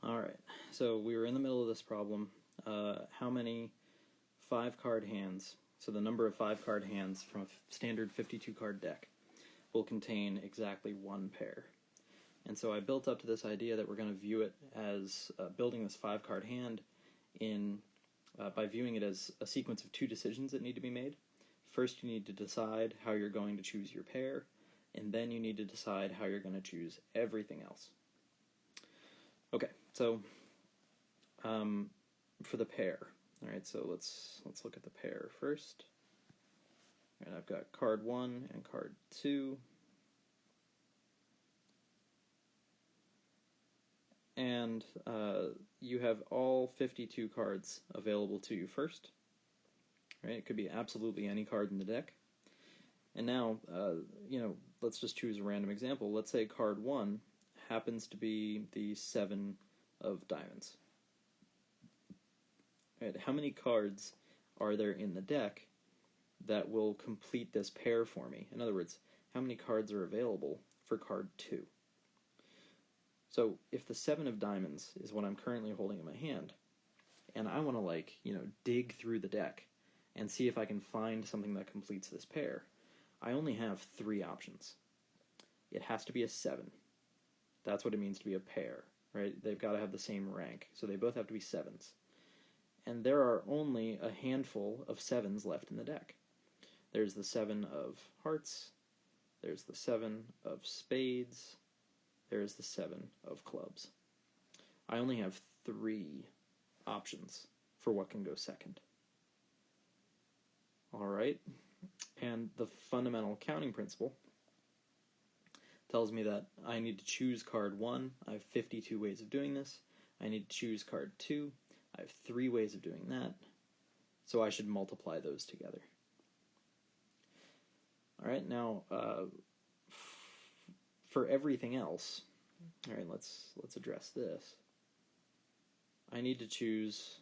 Alright, so we were in the middle of this problem. How many 5-card hands, so the number of 5-card hands from a standard 52-card deck, will contain exactly one pair? And so I built up to this idea that we're going to view it as building this 5-card hand by viewing it as a sequence of two decisions that need to be made. First, you need to decide how you're going to choose your pair, and then you need to decide how you're going to choose everything else. Okay, so for the pair, all right. So let's look at the pair first. And I've got card 1 and card 2, and you have all 52 cards available to you first. Right? It could be absolutely any card in the deck. And now, let's just choose a random example. Let's say card 1 happens to be the 7 of diamonds. Right, how many cards are there in the deck that will complete this pair for me? In other words, how many cards are available for card 2? So if the 7 of diamonds is what I'm currently holding in my hand, and I want to dig through the deck and see if I can find something that completes this pair, I only have 3 options. It has to be a 7. That's what it means to be a pair, right? They've got to have the same rank, so they both have to be 7s. And there are only a handful of 7s left in the deck. There's the 7 of hearts, there's the 7 of spades, there's the 7 of clubs. I only have 3 options for what can go second. Alright, and the fundamental counting principle tells me that I need to choose card 1. I have 52 ways of doing this. I need to choose card 2. I have 3 ways of doing that. So I should multiply those together. Alright, now for everything else, alright, let's address this. I need to choose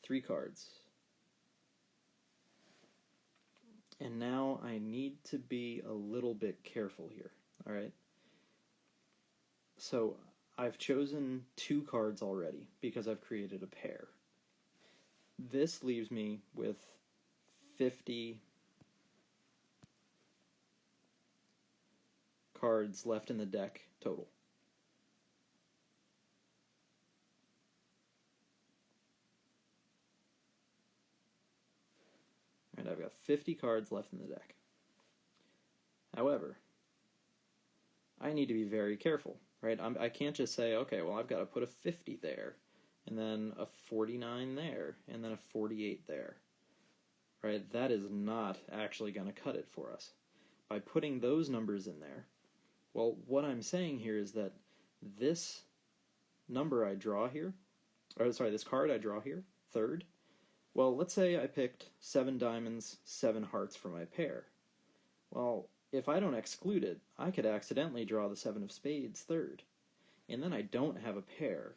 3 cards. And now I need to be a little bit careful here, alright? So I've chosen 2 cards already because I've created a pair. This leaves me with 50 cards left in the deck total. And I've got 50 cards left in the deck. However, I need to be very careful, right? I can't just say, okay, well, I've got to put a 50 there, and then a 49 there, and then a 48 there, right? That is not actually going to cut it for us. By putting those numbers in there, well, what I'm saying here is that this number I draw here, this card I draw here, third, well, let's say I picked 7 diamonds, 7 hearts for my pair. Well, if I don't exclude it, I could accidentally draw the 7 of spades third. And then I don't have a pair.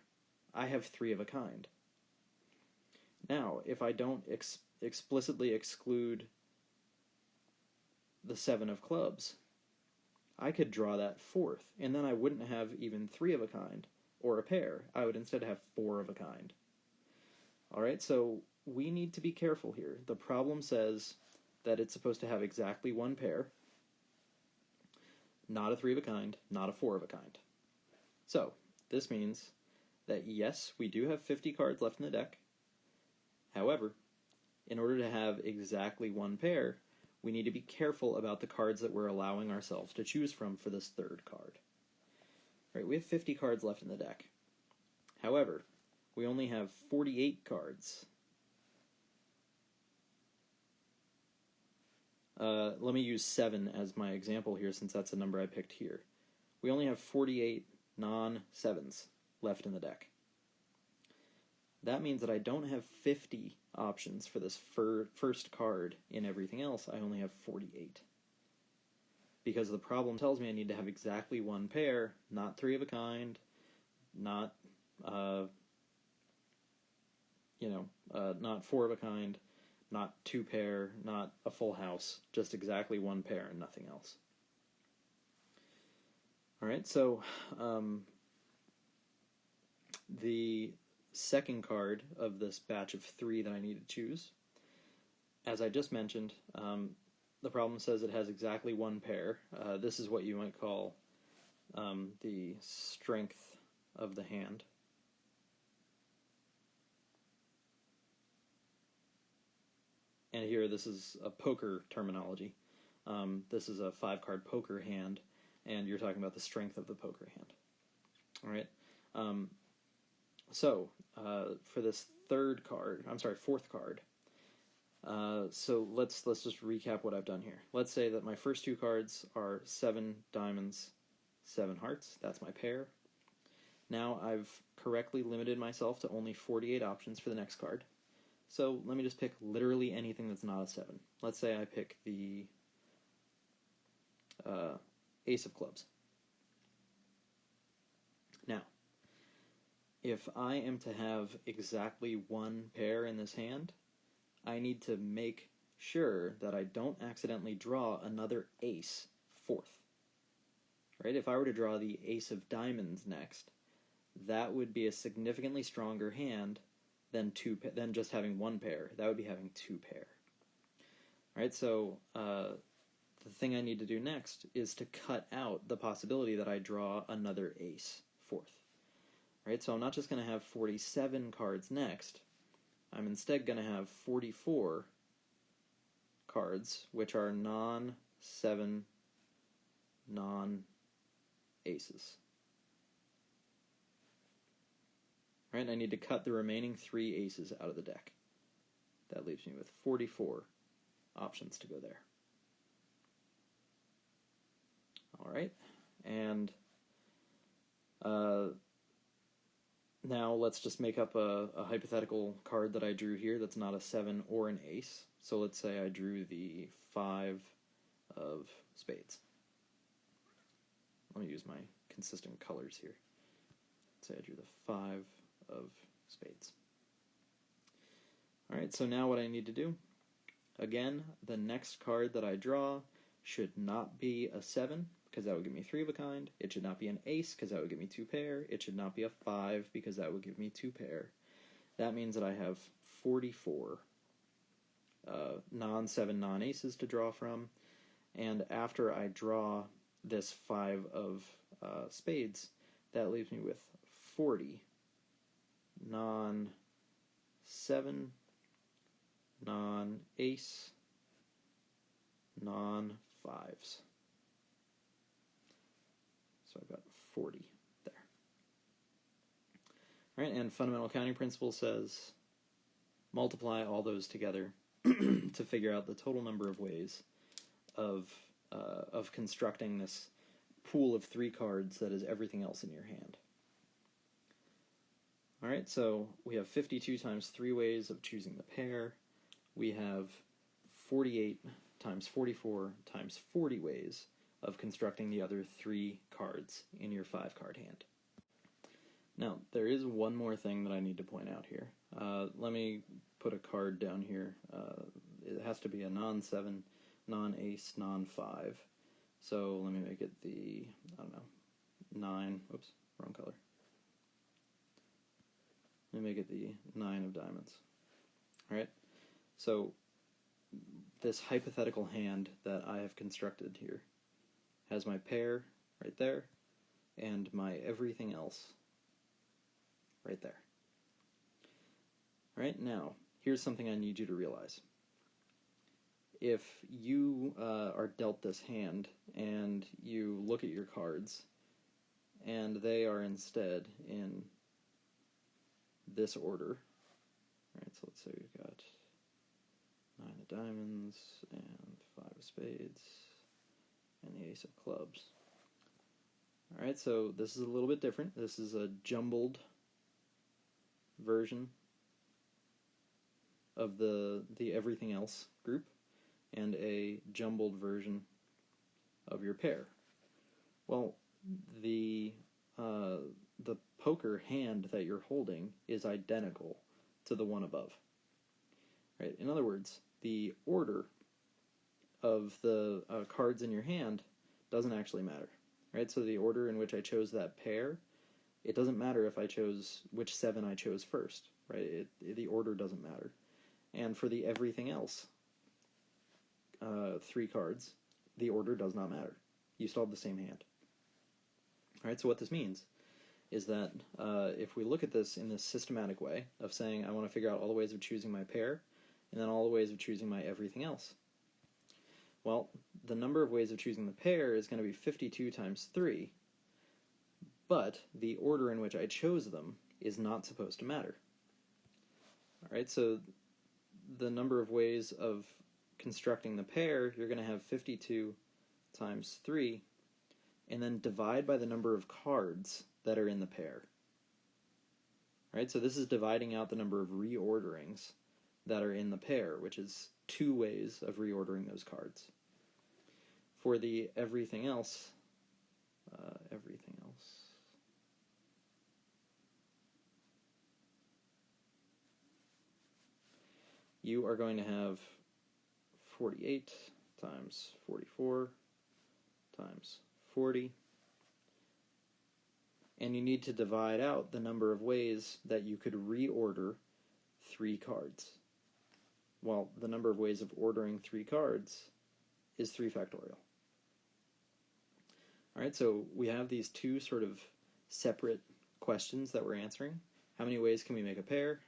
I have 3 of a kind. Now, if I don't explicitly exclude the 7 of clubs, I could draw that fourth, and then I wouldn't have even 3 of a kind, or a pair. I would instead have 4 of a kind. Alright, so we need to be careful here. The problem says that it's supposed to have exactly one pair, not a 3 of a kind, not a 4 of a kind. So, this means that yes, we do have 50 cards left in the deck. However, in order to have exactly one pair, we need to be careful about the cards that we're allowing ourselves to choose from for this third card. Right, we have 50 cards left in the deck. However, we only have 48 cards. Let me use 7 as my example here, since that's the number I picked here. We only have 48 non-7s left in the deck. That means that I don't have 50 options for this first card in everything else. I only have 48. Because the problem tells me I need to have exactly one pair, not 3 of a kind, not, not 4 of a kind, not 2 pair, not a full house, just exactly one pair and nothing else. Alright, so the second card of this batch of 3 that I need to choose. As I just mentioned, the problem says it has exactly 1 pair. This is what you might call the strength of the hand. And here, this is a poker terminology. This is a 5-card poker hand, and you're talking about the strength of the poker hand. All right. So for this fourth card. So let's just recap what I've done here. Let's say that my first 2 cards are 7 diamonds, 7 hearts. That's my pair. Now I've correctly limited myself to only 48 options for the next card. So let me just pick literally anything that's not a 7. Let's say I pick the Ace of Clubs. Now, if I am to have exactly 1 pair in this hand, I need to make sure that I don't accidentally draw another ace 4th. Right? If I were to draw the Ace of Diamonds next, that would be a significantly stronger hand than just having 1 pair. That would be having 2 pair. Right? So the thing I need to do next is to cut out the possibility that I draw another ace 4th. Right? So I'm not just going to have 47 cards next. I'm instead going to have 44 cards, which are non-7, non-aces. Right? I need to cut the remaining 3 aces out of the deck. That leaves me with 44 options to go there. All right, and now let's just make up a hypothetical card that I drew here that's not a 7 or an ace. So let's say I drew the 5 of spades. Let me use my consistent colors here. Let's say I drew the 5 of spades. All right, so now what I need to do, again, the next card that I draw should not be a 7, because that would give me 3 of a kind. It should not be an ace, because that would give me 2 pair. It should not be a 5, because that would give me 2 pair. That means that I have 44 non-7, non-aces to draw from. And after I draw this 5 of spades, that leaves me with 40 non-7, non-ace, non-5s. So I've got 40 there. All right, and fundamental counting principle says multiply all those together to figure out the total number of ways of constructing this pool of 3 cards that is everything else in your hand. All right, so we have 52 times 3 ways of choosing the pair. We have 48 times 44 times 40 ways of constructing the other 3 cards in your 5-card hand. Now, there is one more thing that I need to point out here. Let me put a card down here. It has to be a non-7, non-ace, non-5. So let me make it the, 9, oops, wrong color. Let me make it the 9 of diamonds. All right, so this hypothetical hand that I have constructed here has my pair right there and my everything else right there. All right, now, here's something I need you to realize. If you are dealt this hand and you look at your cards and they are instead in this order, all right, so let's say we've got 9 of diamonds and 5 of spades and the ace of clubs. All right, so this is a little bit different. This is a jumbled version of the everything else group and a jumbled version of your pair. Well, the poker hand that you're holding is identical to the one above. Right? In other words, the order of the cards in your hand doesn't actually matter. Right? So the order in which I chose that pair it doesn't matter if I chose which 7 I chose first, right? The order doesn't matter. And for the everything else 3 cards, the order does not matter. You still have the same hand. All right, so what this means is that if we look at this in this systematic way of saying I want to figure out all the ways of choosing my pair and then all the ways of choosing my everything else, well, the number of ways of choosing the pair is going to be 52 times 3, but the order in which I chose them is not supposed to matter. All right, so the number of ways of constructing the pair, you're going to have 52 times 3, and then divide by the number of cards that are in the pair. All right, so this is dividing out the number of reorderings that are in the pair, which is 2 ways of reordering those cards. For the everything else, you are going to have 48 times 44 times 40, and you need to divide out the number of ways that you could reorder 3 cards. Well, the number of ways of ordering 3 cards is 3 factorial. All right, so we have these 2 sort of separate questions that we're answering. How many ways can we make a pair?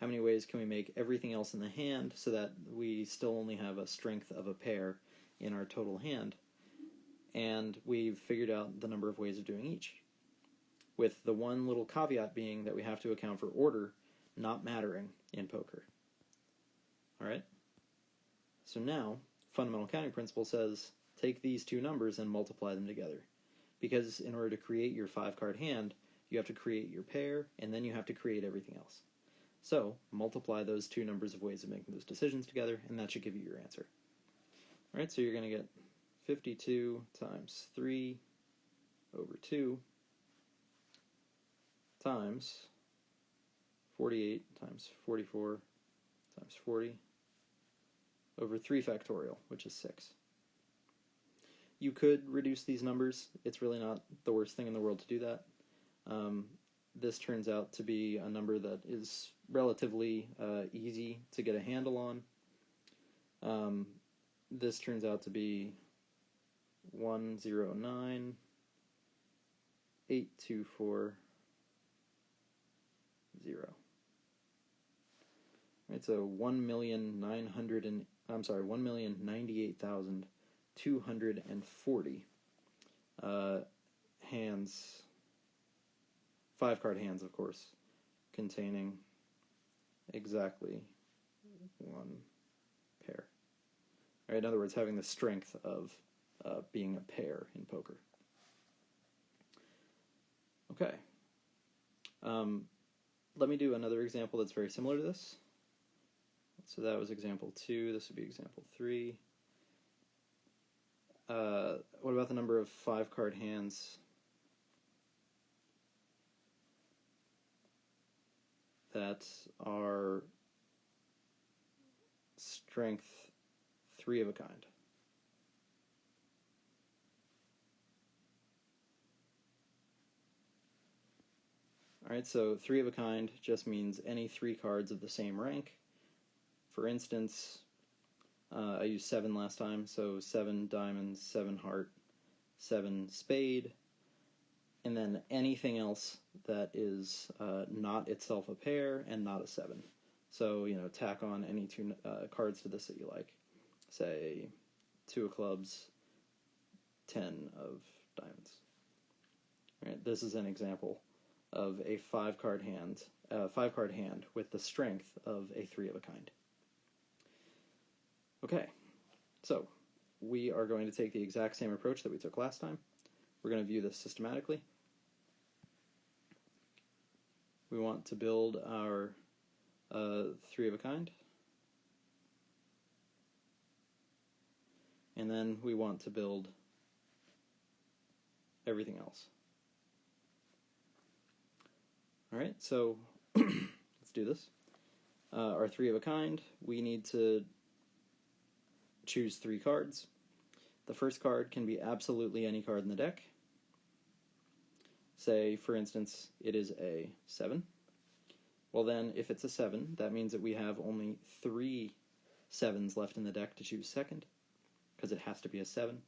How many ways can we make everything else in the hand so that we still only have a strength of a pair in our total hand? And we've figured out the number of ways of doing each, with the one little caveat being that we have to account for order not mattering in poker. All right? So now, fundamental counting principle says take these 2 numbers and multiply them together. Because in order to create your 5-card hand, you have to create your pair, and then you have to create everything else. So, multiply those 2 numbers of ways of making those decisions together, and that should give you your answer. All right, so you're going to get 52 times 3 over 2 times 48 times 44 times 40 over 3 factorial, which is 6. You could reduce these numbers. It's really not the worst thing in the world to do that. This turns out to be a number that is relatively easy to get a handle on. This turns out to be 109,824,0. Right, so 1,098,240 hands, 5-card hands, of course, containing exactly 1 pair. Right, in other words, having the strength of being a pair in poker. Okay. Let me do another example that's very similar to this. So that was example 2. This would be example 3. What about the number of 5-card hands that are strength 3 of a kind? Alright, so 3 of a kind just means any 3 cards of the same rank. For instance, I used 7 last time, so 7 diamonds, 7 heart, 7 spade, and then anything else that is not itself a pair and not a 7. So, tack on any 2 cards to this that you like. Say, 2 of clubs, 10 of diamonds. All right, this is an example of a 5-card hand with the strength of a 3 of a kind. Okay, so we are going to take the exact same approach that we took last time. We're going to view this systematically. We want to build our 3 of a kind. And then we want to build everything else. All right, so let's do this. Our 3 of a kind, we need to choose 3 cards. The first card can be absolutely any card in the deck. say, for instance, it is a 7. Well then, if it's a 7, that means that we have only 3 7s left in the deck to choose second, because it has to be a 7.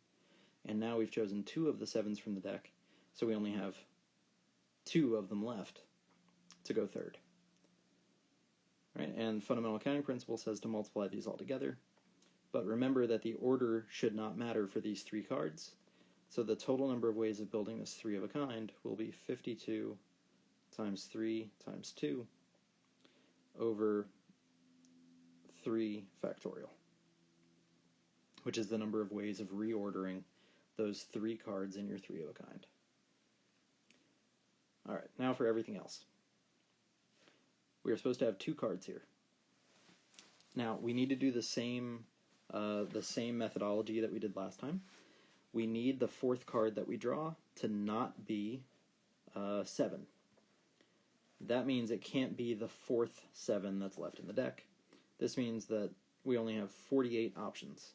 And now we've chosen 2 of the 7s from the deck, so we only have 2 of them left to go third. Right? And fundamental counting principle says to multiply these all together. But remember that the order should not matter for these 3 cards. So the total number of ways of building this 3 of a kind will be 52 times 3 times 2 over 3 factorial, which is the number of ways of reordering those 3 cards in your 3 of a kind. Alright, now for everything else. We are supposed to have 2 cards here. Now, we need to do the same methodology that we did last time. We need the 4th card that we draw to not be 7. That means it can't be the 4th 7 that's left in the deck. This means that we only have 48 options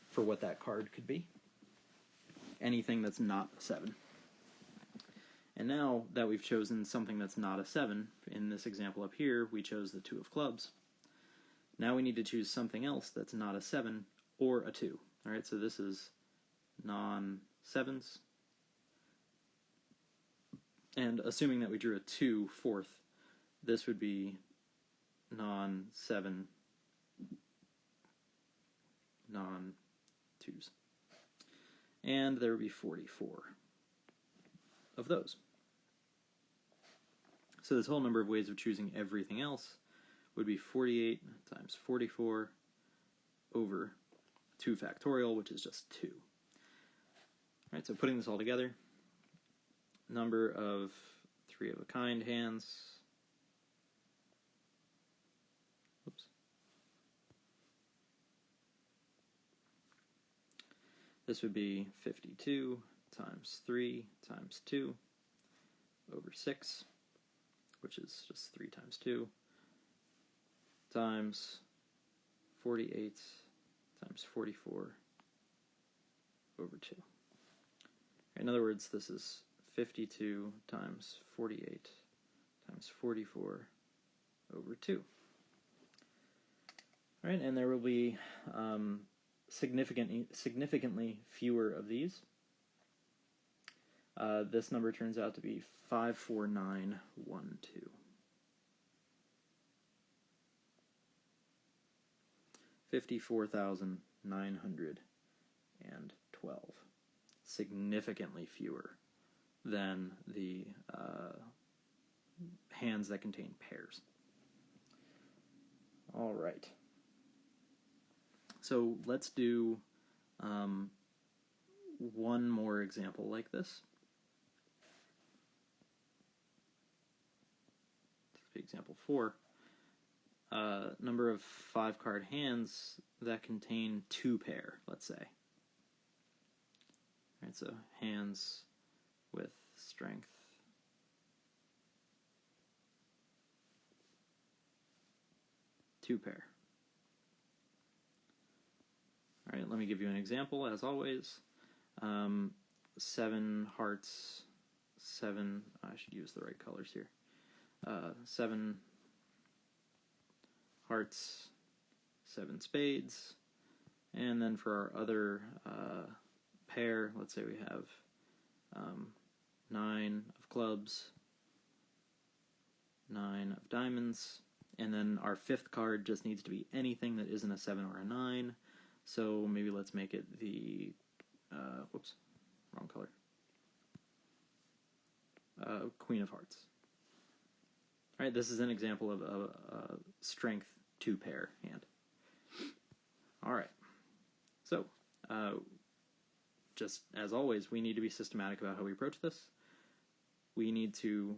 for what that card could be. Anything that's not a 7. And now that we've chosen something that's not a 7, in this example up here, we chose the 2 of clubs. Now we need to choose something else that's not a 7 or a 2. Alright, so this is non-7s. And assuming that we drew a 2 4th, this would be non-7, non-2s. And there would be 44 of those. So the total number of ways of choosing everything else would be 48 times 44 over 2 factorial, which is just 2. All right, so putting this all together, number of 3 of a kind hands. Oops. This would be 52 times 3 times 2 over 6, which is just 3 times 2, times 48 times 44 over 2. In other words, this is 52 times 48 times 44 over 2. All right, and there will be significantly fewer of these. This number turns out to be 54912. 54,912. Significantly fewer than the hands that contain pairs. All right. So let's do one more example like this. Example 4. Number of 5-card hands that contain 2 pair, let's say. All right, so hands with strength 2 pair. All right, let me give you an example, as always. 7 hearts, 7, I should use the right colors here. 7 hearts, 7 spades, and then for our other pair, let's say we have 9 of clubs, 9 of diamonds, and then our 5th card just needs to be anything that isn't a 7 or a 9, so maybe let's make it the, whoops, wrong color, Queen of Hearts. All right, this is an example of a strength 2 pair hand. All right, so just as always, we need to be systematic about how we approach this. We need to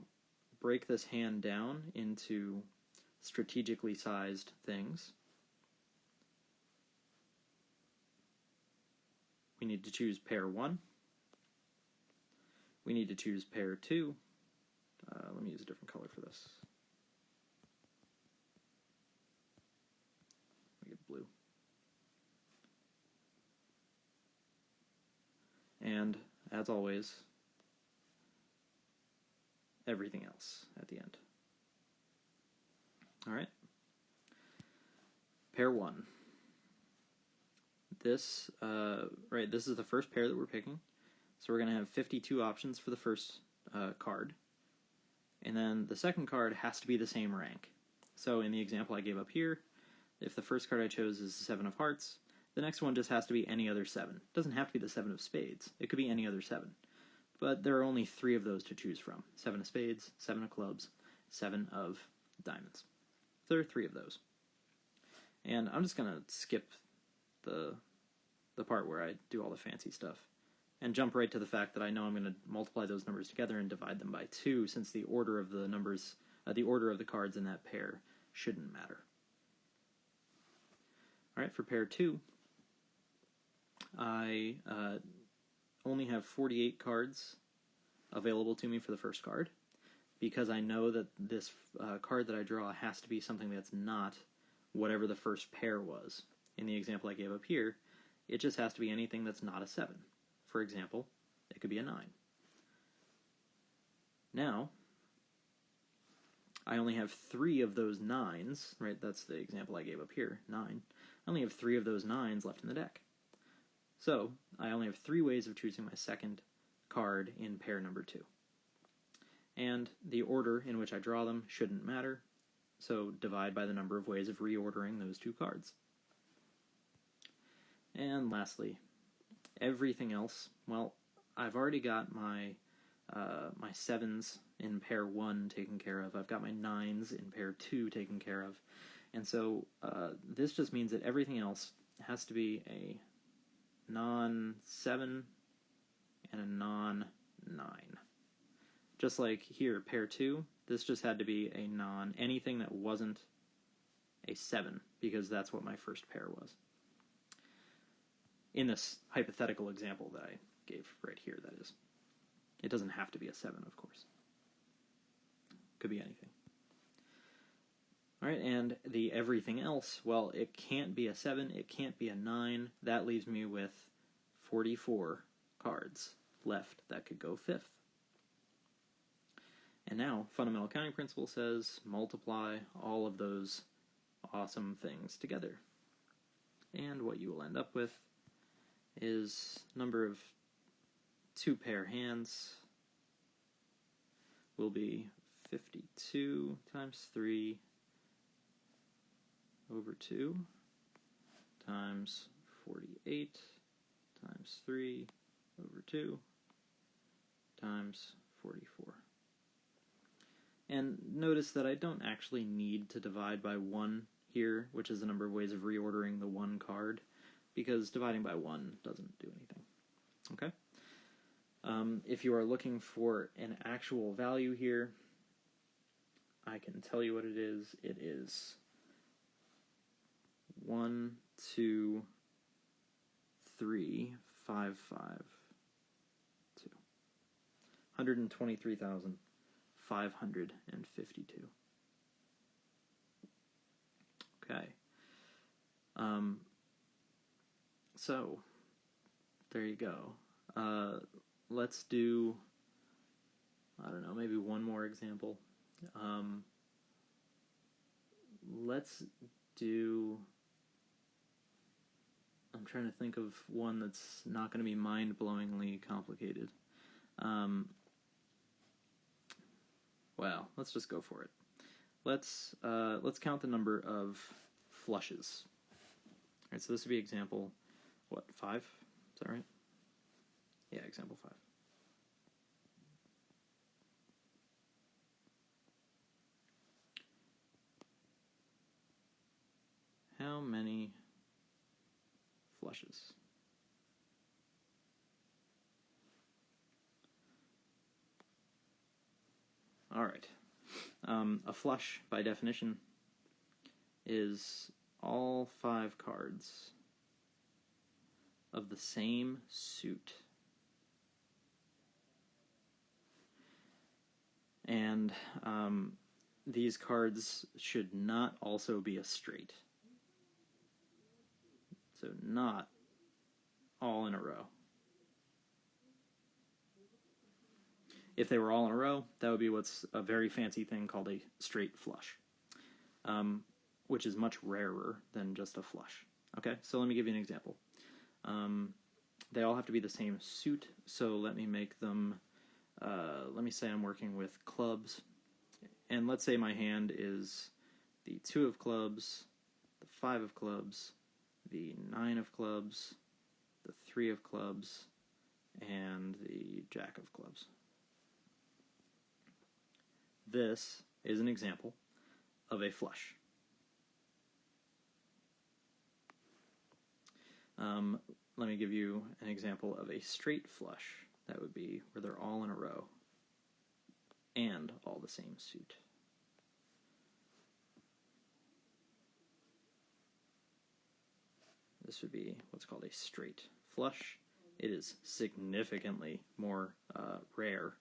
break this hand down into strategically sized things. We need to choose pair 1. We need to choose pair 2. Let me use a different color for this. Let me get blue. And, as always, everything else at the end. All right. Pair 1. This is the first pair that we're picking. So we're going to have 52 options for the first card. And then the second card has to be the same rank. So in the example I gave up here, if the first card I chose is the 7 of hearts, the next one just has to be any other 7. It doesn't have to be the 7 of spades. It could be any other 7. But there are only 3 of those to choose from. 7 of spades, 7 of clubs, 7 of diamonds. So there are 3 of those. And I'm just going to skip the part where I do all the fancy stuff and jump right to the fact that I know I'm going to multiply those numbers together and divide them by 2, since the order of the numbers, the order of the cards in that pair shouldn't matter. All right, for pair 2, I only have 48 cards available to me for the first card, because I know that this card that I draw has to be something that's not whatever the first pair was. In the example I gave up here, it just has to be anything that's not a 7. For example, it could be a 9. Now, I only have 3 of those 9s, right? That's the example I gave up here, 9. I only have 3 of those 9s left in the deck. So, I only have 3 ways of choosing my second card in pair number 2. And the order in which I draw them shouldn't matter, so divide by the number of ways of reordering those 2 cards. And lastly, everything else, well, I've already got my 7s in pair 1 taken care of. I've got my 9s in pair 2 taken care of. And so this just means that everything else has to be a non-7 and a non-9. Just like here, pair 2, this just had to be a anything that wasn't a 7, because that's what my first pair was. In this hypothetical example that I gave right here, that is. It doesn't have to be a 7, of course. Could be anything. All right, and the everything else, well, it can't be a 7, it can't be a 9. That leaves me with 44 cards left that could go 5th. And now, fundamental counting principle says multiply all of those awesome things together. And what you will end up with is number of 2 pair hands will be 52 times 3 over 2 times 48 times 3 over 2 times 44. And notice that I don't actually need to divide by 1 here, which is the number of ways of reordering the 1 card, because dividing by 1 doesn't do anything. Okay? If you are looking for an actual value here, I can tell you what it is. It is 1, 2, 3, 5, 5, 2. 123,552. Okay. So, there you go. Let's do, I don't know, maybe one more example. Let's do, I'm trying to think of one that's not going to be mind-blowingly complicated. Well, let's just go for it. Let's count the number of flushes. All right, so this would be example, 5? Is that right? Yeah, example 5. How many flushes? All right. A flush, by definition, is all 5 cards of the same suit. And these cards should not also be a straight. So not all in a row. If they were all in a row, that would be what's a very fancy thing called a straight flush, which is much rarer than just a flush. Okay, so let me give you an example. They all have to be the same suit, so let me make them, let me say I'm working with clubs, and let's say my hand is the 2 of clubs, the 5 of clubs, the 9 of clubs, the 3 of clubs, and the jack of clubs. This is an example of a flush. Let me give you an example of a straight flush. That would be where they're all in a row and all the same suit. This would be what's called a straight flush. It is significantly more rare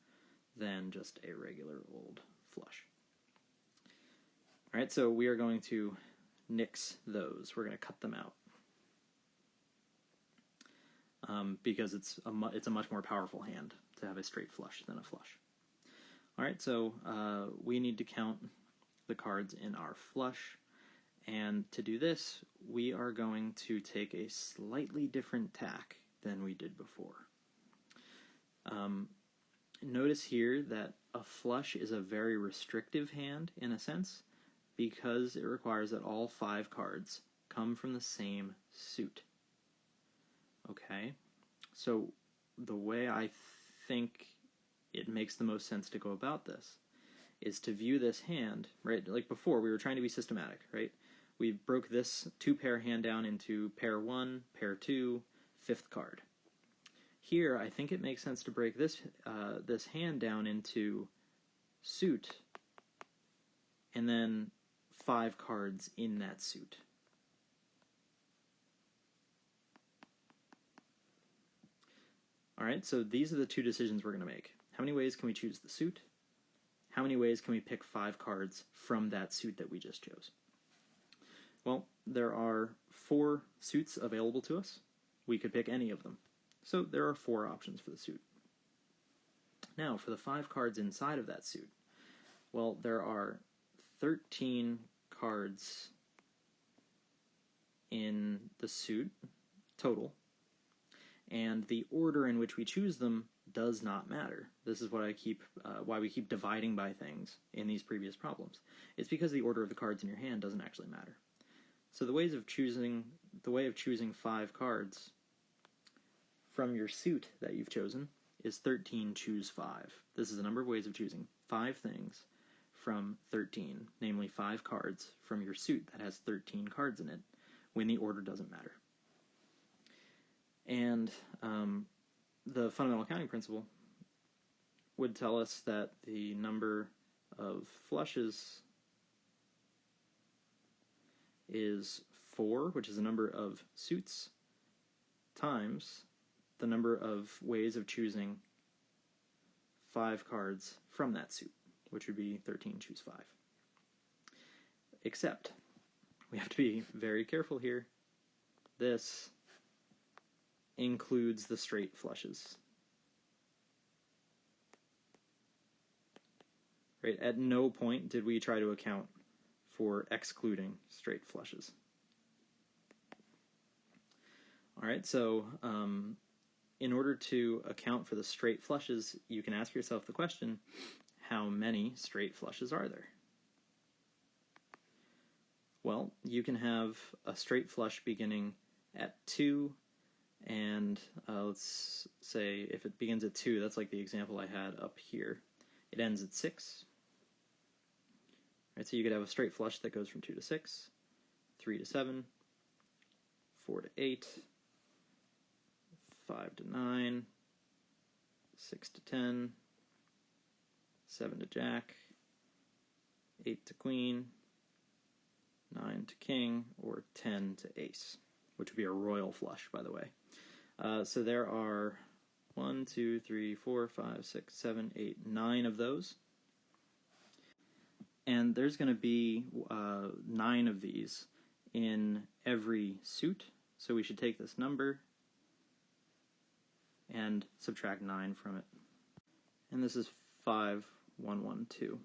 than just a regular old flush. All right, so we are going to nix those. We're going to cut them out. Because it's a much more powerful hand to have a straight flush than a flush. All right, so we need to count the cards in our flush, and to do this, we are going to take a slightly different tack than we did before. Notice here that a flush is a very restrictive hand in a sense, because it requires that all 5 cards come from the same suit. Okay, so the way I think it makes the most sense to go about this is to view this hand, right? Like before, we were trying to be systematic, right? We broke this 2-pair hand down into pair 1, pair 2, 5th card. Here, I think it makes sense to break this this hand down into suit and then 5 cards in that suit. All right, so these are the 2 decisions we're going to make. How many ways can we choose the suit? How many ways can we pick 5 cards from that suit that we just chose? Well, there are 4 suits available to us. We could pick any of them. So there are 4 options for the suit. Now, for the 5 cards inside of that suit, well, there are 13 cards in the suit total, and the order in which we choose them does not matter. This is what why we keep dividing by things in these previous problems. It's because the order of the cards in your hand doesn't actually matter. So the way of choosing 5 cards from your suit that you've chosen is 13 choose 5. This is the number of ways of choosing 5 things from 13, namely 5 cards from your suit that has 13 cards in it, when the order doesn't matter. And the fundamental counting principle would tell us that the number of flushes is 4, which is the number of suits, times the number of ways of choosing 5 cards from that suit, which would be 13 choose 5. Except, we have to be very careful here. This includes the straight flushes. Right? At no point did we try to account for excluding straight flushes. All right, so in order to account for the straight flushes, you can ask yourself the question, how many straight flushes are there? Well, you can have a straight flush beginning at 2, and let's say if it begins at 2, that's like the example I had up here. It ends at 6. Right, so you could have a straight flush that goes from 2 to 6, 3 to 7, 4 to 8, 5 to 9, 6 to 10, 7 to jack, 8 to queen, 9 to king, or 10 to ace, which would be a royal flush, by the way. So there are 1, 2, 3, 4, 5, 6, 7, 8, 9 of those. And there's going to be 9 of these in every suit. So we should take this number and subtract 9 from it. And this is 5, 1, 1, 2.